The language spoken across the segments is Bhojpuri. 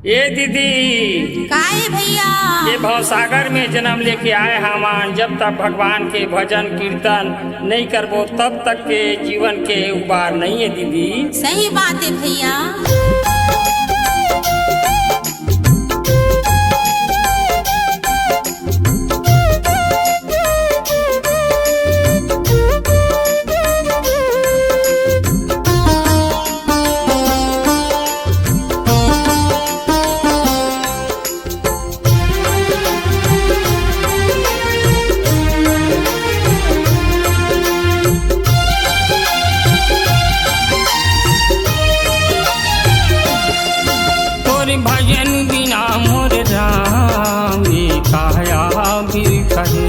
ए दीदी, काहे भैया? ये भवसागर में जन्म लेके आए हमान। जब तक भगवान के भजन कीर्तन नहीं करबो तब तक के जीवन के उबार नहीं है दीदी। सही बात है भैया। भजन बिना मोर राम काया भी कहे।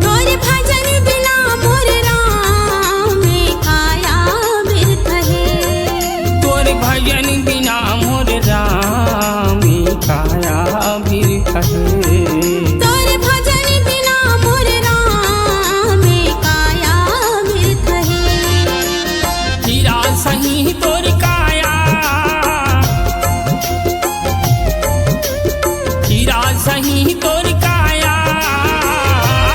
तोर भजन बिना मोर राम काया बिर कहे। तोर भजन बिना मोर राम काया भी कहे। तोर भजन बिना मोर राम काया बिर कहे। हीरा सही तोर काया, हीरा सही तोर काया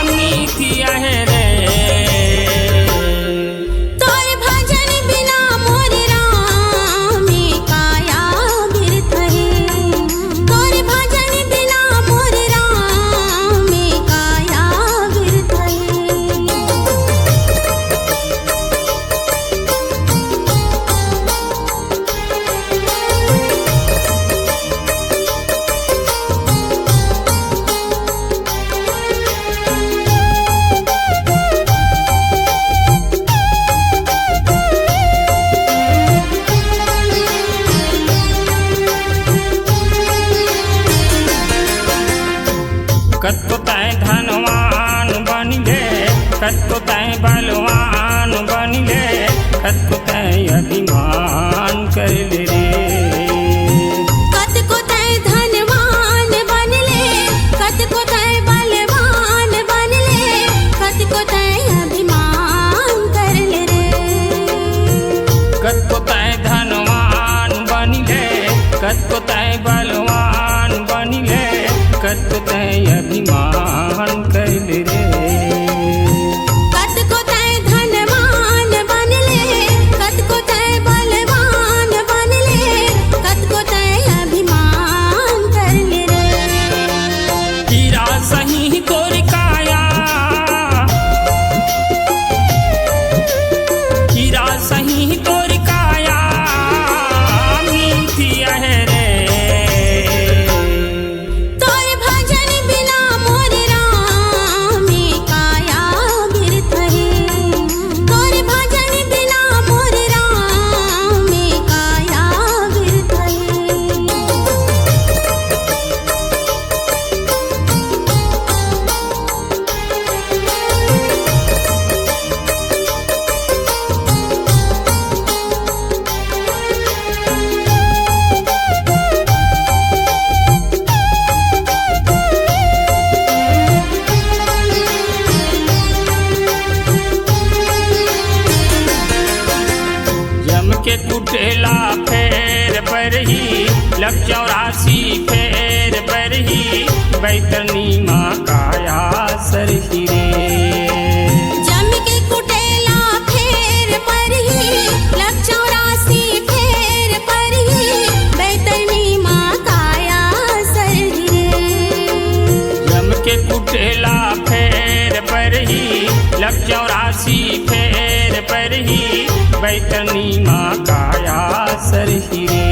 मीठी है रे। तोर भजन बिना मोर राम काया बिर कहे। तोर भजन बिना मोर राम काया बिर कहे। कत्तो तय धनवान बनिले, कत्तो तय बलवान बनिले, कत्तो तय अभिमान कर ले रे। कतको तय धनवान बनले, कतको तय बलवान बनले, कतको तय अभिमान कर ले रे। कत्तो तय धनवान बनिले, कत्तो तय बलवान बनिले, कत्तो तय अभिमान कर ले रे। कतको तय धनवान बनले, कतको तय बलवान बनले, कतको तय अभिमान कर ले रे। हीरा सही तोर काया, हीरा सही तोर काया मीठी है रे। तोर भजन बिना मोर राम काया बिर कहे। तोर भजन बिना मोर राम काया बिर कहे। जम के कुटेला फेर पर ही लग 84 फेर पर ही बैतरनी माँ काया सर ही रे। जम के कुटेला फेर पर ही लग 84 फेर पर ही बैतरनी माँ काया सर रे। जम के कुटेला फेर पर ही लग 84 फेर पर ही बैतरनी माँ काया सर ही रे।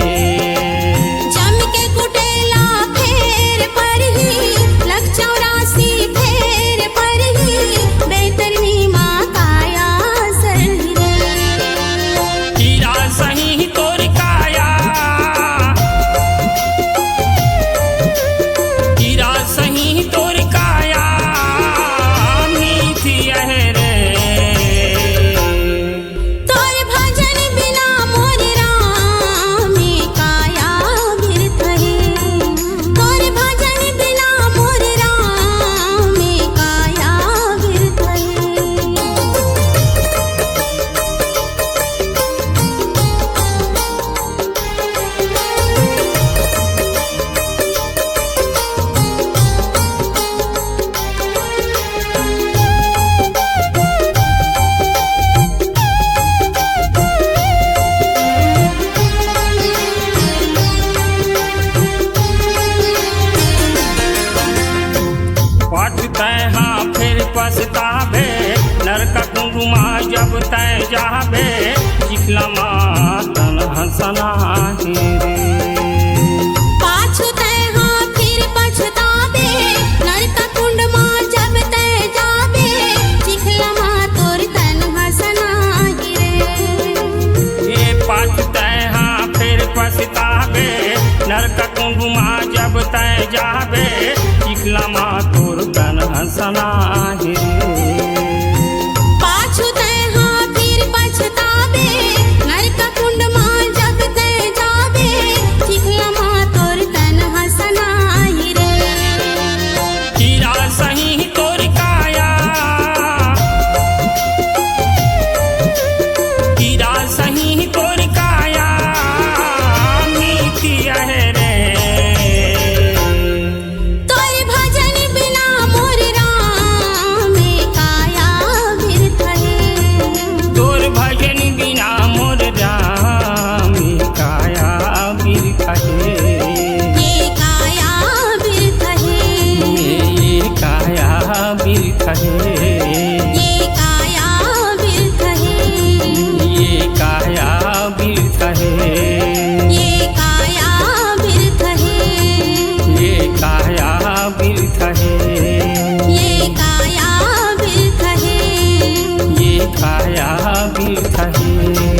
जम के कुटेला फेर पर ही लग 84 फेर पर ही बैतरनी माँ काया सर रे। हीरा सही तोर काया, हीरा सही तोर काया मीठी है रे। तोर भजन बिना मोर राम जाबे चिखला मातन हंसना रे पाछू तय हाँ फिर पछताबे नरक कुंड माँ जब तय जाबे चिखला माँ तोर तन हंसना रे ये पाछते हाँ फिर पछताबे नरक कुंड माँ जब तय जाबे चिखला माँ तोर तन हंसना रे पाछू तय हाँ फिर पछताबे नरक कुंड माँ जब तय जाबे चिखला माँ तोर तन हंसना रे हीरा सही तोर काया हीरा सही तोर काया मीठी है रे तोर भजन बिना मोर राम काया बिरथ है तोर भजन बिना मोर राम काया बिरथ है ये काया बिरथ है ये काया बिरथ है ये काया बिरथ है ये काया बिरथ है ये काया बिरथ है ये काया बिरथ है ये काया बिरथ है ये काया बिरथ है।